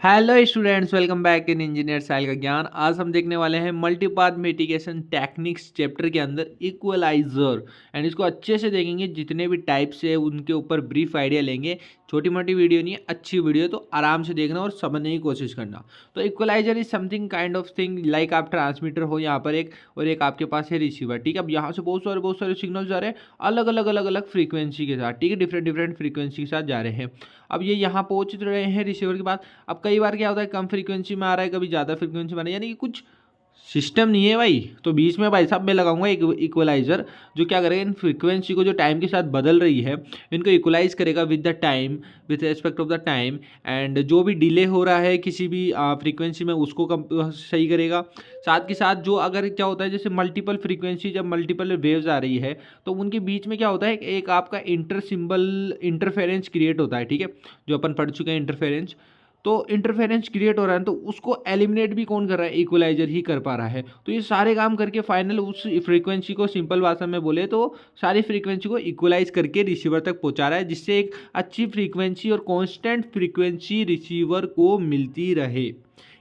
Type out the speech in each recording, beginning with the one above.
Hello students, welcome back in engineer साइल का ज्ञान। आज हम देखने वाले हैं मल्टीपाथ मिटिगेशन टेक्निक्स चैप्टर के अंदर इक्वलाइजर। एंड इसको अच्छे से देखेंगे, जितने भी टाइप्स है उनके ऊपर ब्रीफ आइडिया लेंगे। छोटी मोटी वीडियो नहीं है, अच्छी वीडियो, तो आराम से देखना और समझने की कोशिश करना। तो equaliser is something kind of thing like आप ट्रांसमीटर हो यहाँ पर एक, और एक आपके पास है रिसीवर। ठीक है, अब यहाँ से बहुत सारे सिग्नल जा रहे हैं अलग अलग फ्रीक्वेंसी के साथ। ठीक है, डिफरेंट डिफरेंट फ्रीक्वेंसी के साथ जा रहे हैं। अब ये यहाँ पहुँच रहे हैं रिसीवर के बाद। अब कई बार क्या होता है, कम फ्रीक्वेंसी में आ रहा है, कभी ज़्यादा फ्रीक्वेंसी में आ रहा है, यानी कि कुछ सिस्टम नहीं है भाई। तो बीच में भाई साहब मैं लगाऊंगा एक इक्वलाइजर, जो क्या करेगा, इन फ्रीक्वेंसी को जो टाइम के साथ बदल रही है इनको इक्वलाइज करेगा with the time, with respect of the time. And जो भी डिले हो रहा है किसी भी फ्रीक्वेंसी में उसको कम सही करेगा। साथ के साथ जो अगर क्या होता है, जैसे मल्टीपल फ्रीक्वेंसी, जब मल्टीपल वेव्स आ रही है तो उनके बीच में क्या होता है, एक आपका इंटरफेरेंस क्रिएट होता है। ठीक है, जो अपन पढ़ चुके हैं इंटरफेरेंस। तो इंटरफेरेंस क्रिएट हो रहा है, तो उसको एलिमिनेट भी कौन कर रहा है, इक्वलाइजर ही कर पा रहा है। तो ये सारे काम करके फाइनल उस फ्रीक्वेंसी को, सिंपल भाषा में बोले तो सारी फ्रीक्वेंसी को इक्वलाइज करके रिसीवर तक पहुंचा रहा है, जिससे एक अच्छी फ्रीक्वेंसी और कांस्टेंट फ्रीक्वेंसी रिसीवर को मिलती रहे।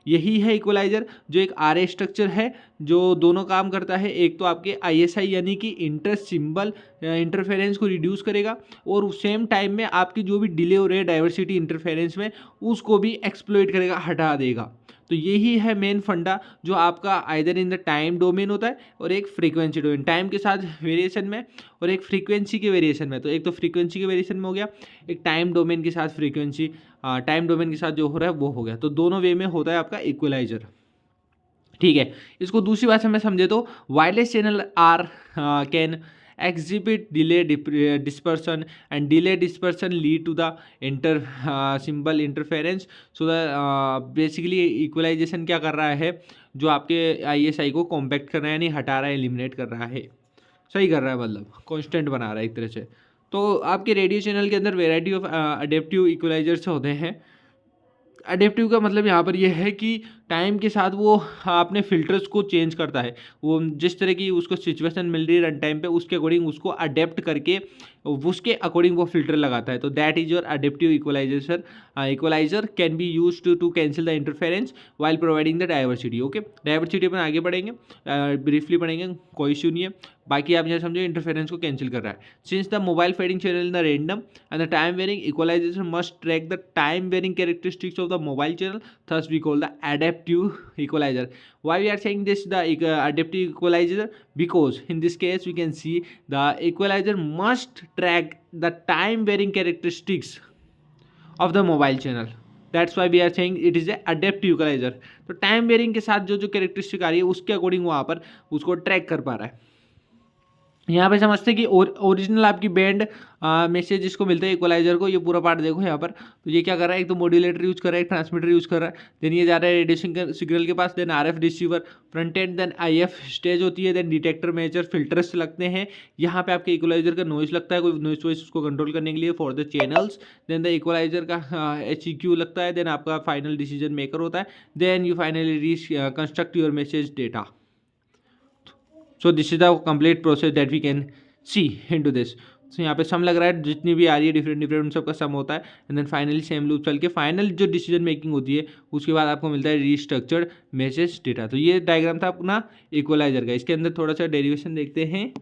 यही है इक्वलाइजर, जो एक आर स्ट्रक्चर है जो दोनों काम करता है। एक तो आपके ISI यानी कि इंटर सिंबल इंटरफेरेंस को रिड्यूस करेगा, और सेम टाइम में आपकी जो भी डिले हो रही है डाइवर्सिटी इंटरफेरेंस में, उसको भी एक्सप्लॉइट करेगा, हटा देगा। तो यही है मेन फंडा, जो आपका either in the time domain होता है और एक फ्रीक्वेंसी डोमेन, टाइम के साथ वेरिएशन में और एक फ्रीक्वेंसी के वेरिएशन में। तो एक तो फ्रीक्वेंसी के वेरिएशन में हो गया, एक टाइम डोमेन के साथ फ्रीक्वेंसी, टाइम डोमेन के साथ जो हो रहा है वो हो गया। तो दोनों वे में होता है आपका इक्वलाइजर। ठीक है, इसको दूसरी भाषा में समझे तो wireless channel are can exhibit delay dispersion, and delay dispersion lead to the inter symbol interference. So the basically equalization क्या कर रहा है, जो आपके ISI को कॉम्पैक्ट कर रहा है, यानी हटा रहा है, एलिमिनेट कर रहा है, सही कर रहा है, मतलब कांस्टेंट बना रहा है एक तरह से। तो आपके रेडियो चैनल के अंदर वेराइटी ऑफ अडेप्टिव इक्वलाइजर्स होते हैं। अडेप्टिव का मतलब यहाँ पर यह है कि टाइम के साथ वो अपने फिल्टर्स को चेंज करता है। वो जिस तरह की उसको सिचुएशन मिल रही है रन टाइम पे, उसके अकॉर्डिंग उसको अडेप्ट करके उसके अकॉर्डिंग वो फिल्टर लगाता है। तो that is your adaptive equalization. Equalizer can be use to cancel the interference while providing the diversity. Okay, diversity अपन आगे बढ़ेंगे, ब्रीफली पढ़ेंगे, कोई इशू नहीं है। बाकी आप यहाँ समझो इंटरफेरेंस को कैंसिल कर रहा है। Since the mobile fading channel in the random and the time varying, equalisation must track the time varying characteristics of the mobile channel, thus we call the adaptive equalizer. Why we are saying this the adaptive equalizer? Because in this case we can see the equalizer must track the time varying characteristics of the mobile channel. That's why we are saying it is a adaptive equalizer. तो time varying के साथ जो जो characteristic आ रही है उसके according वहाँ पर उसको ट्रैक कर पा रहा है। यहाँ पे समझते हैं कि ओरिजिनल आपकी बैंड मैसेज जिसको मिलता है इक्वलाइजर को, ये पूरा पार्ट देखो यहाँ पर। तो ये क्या कर रहा है, एक तो मॉड्यूलेटर यूज कर रहा है, एक ट्रांसमीटर यूज कर रहा है, देन ये जा रहा है रेडिएशन सिग्नल के पास, then RF receiver, front end, then IF stage होती है, देन डिटेक्टर, मेजर, फिल्टर्स लगते हैं। यहाँ पे आपके इक्वलाइजर का नॉइज लगता है, कोई नॉइज वॉइस उसको कंट्रोल करने के लिए for the channels. Then the equaliser का HEQ लगता है, देन आपका फाइनल डिसीजन मेकर होता है, then you finally reach construct your message data. So this is the complete process that we can see into this. तो यहाँ पे सम लग रहा है, जितनी भी आ रही है डिफरेंट डिफरेंट उन सबका सम होता है, and then finally same loop चल के फाइनल जो डिसीजन मेकिंग होती है उसके बाद आपको मिलता है रीस्ट्रक्चर्ड मैसेज डेटा। तो ये डायग्राम था अपना इक्वलाइजर का। इसके अंदर थोड़ा सा डेरिवेशन देखते हैं।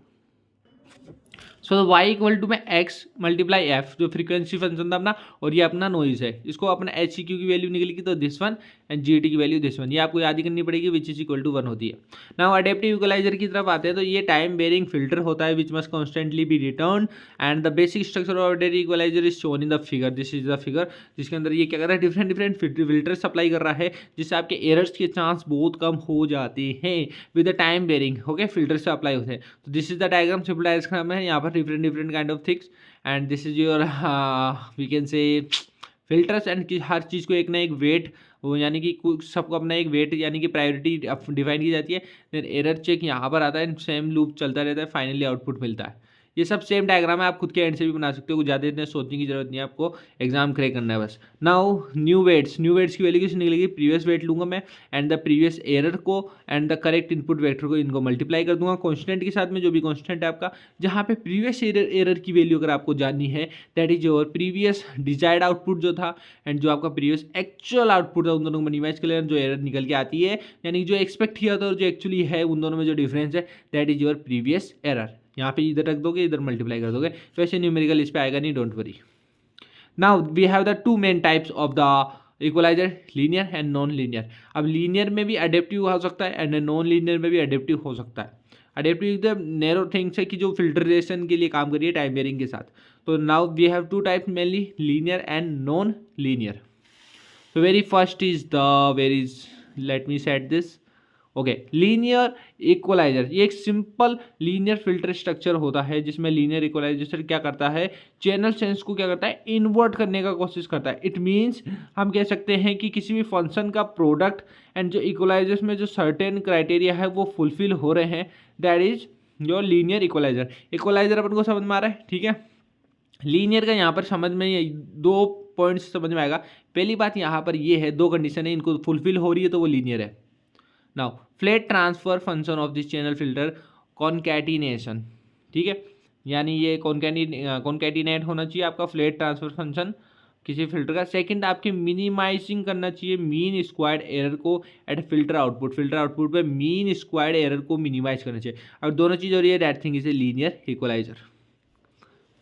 सो y इक्वल टू में x मल्टीप्लाई f, जो फ्रीक्वेंसी फंक्शन था अपना, और ये अपना नॉइज है। इसको अपना HEQ की वैल्यू निकलेगी तो दिस वन, एंड GT की वैल्यू दिस वन। ये आपको याद ही करनी पड़ेगी, विच इज इक्वल टू 1 होती है। नाउ अडेप्टिव इक्वलाइजर की तरफ आते हैं। तो ये टाइम बेरिंग फिल्टर होता है which must constantly be return, and the basic structure of adaptive equaliser is shown in the figure. This is the figure, जिसके अंदर ये क्या कर रहा है, डिफरेंट डिफरेंट फिल्टर सप्लाई कर रहा है, जिससे आपके एरर्स के चांस बहुत कम हो जाते हैं with the time varying. Okay, filter से अप्लाई होते हैं। तो this is the diagram, simple diagram है। यहाँ पर different different kind of things, and this is your we can say filters. And हर चीज़ को एक ना एक वेट, वो यानी कि सबको अपना एक वेट यानी कि प्रायोरिटी डिफाइन की जाती है। देन एरर चेक यहाँ पर आता है, सेम लूप चलता रहता है, फाइनली आउटपुट मिलता है। ये सब सेम डायग्राम है, आप खुद के एंड से भी बना सकते हो, कुछ ज़्यादा इतने सोचने की जरूरत नहीं है, आपको एग्जाम क्रैक करना है बस। नाउ न्यू वेट्स की वैल्यू किस निकलेगी, प्रीवियस वेट लूंगा मैं एंड द प्रीवियस एरर को and the correct input vector को, इनको मल्टीप्लाई कर दूंगा कॉन्स्टेंट के साथ में, जो भी कॉन्स्टेंट है आपका। जहाँ पे प्रीवियस एरर की वैल्यू अगर आपको जाननी है, that is your previous desired output जो था एंड जो आपका प्रीवियस एक्चुअल आउटपुट था, उन दोनों को मिनिमाइज कर लेना, जो एरर निकल के आती है, यानी जो एक्सपेक्ट किया था और जो एक्चुअली है, उन दोनों में जो डिफरेंस है, that is your previous error. यहाँ पे इधर रख दोगे, इधर मल्टीप्लाई कर दोगे, वैसे न्यूमेरिकल इस पे आएगा नहीं, don't worry. Now we have the two main types of the equaliser, linear and non linear. अब लीनियर में भी अडेप्टिव हो सकता है एंड नॉन लीनियर में भी अडेप्टिव हो सकता है। अडेप्टिव द नैरो थिंग्स है कि जो फिल्ट्रेशन के लिए काम करिए टाइम वेरिंग के साथ। तो now we have two types mainly, linear and non linear. So very first is let me set this, okay, linear equaliser. ये एक सिंपल लीनियर फिल्टर स्ट्रक्चर होता है जिसमें लीनियर इक्वलाइजर क्या करता है, चैनल सेंस को क्या करता है, इन्वर्ट करने का कोशिश करता है। इट मीन्स हम कह सकते हैं कि किसी भी फंक्शन का प्रोडक्ट एंड जो इक्वलाइजर्स में जो सर्टेन क्राइटेरिया है वो फुलफिल हो रहे हैं, that is your linear equalizer. Equalizer अपन को समझ में आ रहा है, ठीक है। लीनियर का यहाँ पर समझ में दो पॉइंट्स समझ में आएगा। पहली बात यहाँ पर ये है, दो कंडीशन है, इनको फुलफिल हो रही है तो वो लीनियर है। Now flat transfer function of this channel filter concatenation, ठीक है, यानी ये कॉन्कैटिनेट होना चाहिए आपका फ्लैट ट्रांसफर फंक्शन किसी फिल्टर का। सेकंड, आपके मिनिमाइजिंग करना चाहिए मीन स्क्वायर्ड एरर को एट फिल्टर आउटपुट पे मीन स्क्वायर्ड एरर को मिनिमाइज करना चाहिए। अगर दोनों चीज़ हो रही है, that thing is a linear equaliser.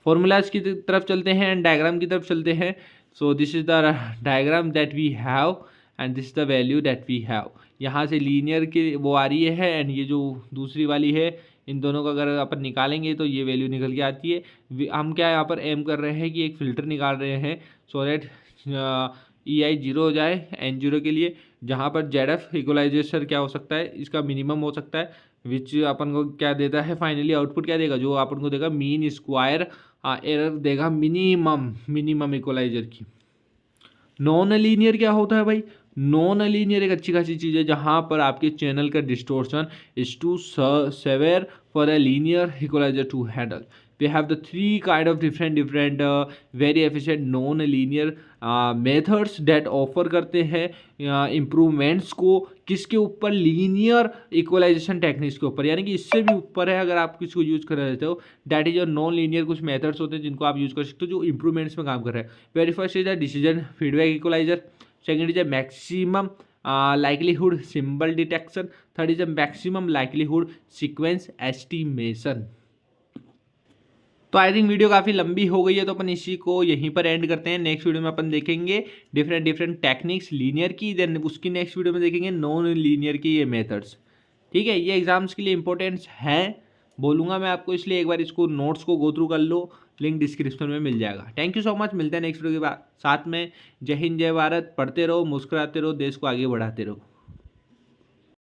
Formulas की तरफ चलते हैं एंड डायग्राम की तरफ चलते हैं। So this is the diagram that we have and this is the value that we have. यहाँ से लीनियर की वो आ रही है एंड ये जो दूसरी वाली है, इन दोनों का अगर अपन निकालेंगे तो ये वैल्यू निकल के आती है। हम क्या यहाँ पर एम कर रहे हैं कि एक फ़िल्टर निकाल रहे हैं सो दैट EI 0 हो जाए N0 के लिए, जहाँ पर ZF इक्वलाइजेशन क्या हो सकता है, इसका मिनिमम हो सकता है, विच अपन को क्या देता है, फाइनली आउटपुट क्या देगा, जो अपन को देगा मीन स्क्वायर एरर देगा मिनिमम इक्वलाइजर की। नॉन लीनियर क्या होता है भाई, नॉन लीनियर एक अच्छी खासी चीज़ है जहाँ पर आपके चैनल का distortion is too severe for a linear equalizer to handle. we have the three kind of different very efficient non linear methods that offer करते हैं improvements को किसके ऊपर, लीनियर इक्वलाइजेशन टेक्निक्स के ऊपर, यानी कि इससे भी ऊपर है अगर आप किसको यूज़ कर रहे हो, that is your non linear. कुछ मेथड्स होते हैं जिनको आप यूज़ कर सकते हो जो इंप्रूवमेंट्स में काम कर रहे हैं। Very first is the decision feedback equaliser, second is the maximum likelihood symbol detection, third is a maximum likelihood sequence estimation। तो आई थिंक वीडियो काफ़ी लंबी हो गई है, तो अपन इसी को यहीं पर एंड करते हैं। नेक्स्ट वीडियो में अपन देखेंगे डिफरेंट टेक्निक्स लीनियर की, देन उसकी नेक्स्ट वीडियो में देखेंगे नॉन लीनियर की ये मेथड्स, ठीक है। ये एग्जाम्स के लिए इंपॉर्टेंट्स हैं बोलूँगा मैं आपको, इसलिए एक बार इसको नोट्स को गो थ्रू कर लो, लिंक डिस्क्रिप्शन में मिल जाएगा। थैंक यू सो मच, मिलते हैं नेक्स्ट वीडियो के बाद। साथ में जय हिंद जय भारत, पढ़ते रहो, मुस्कुराते रहो, देश को आगे बढ़ाते रहो।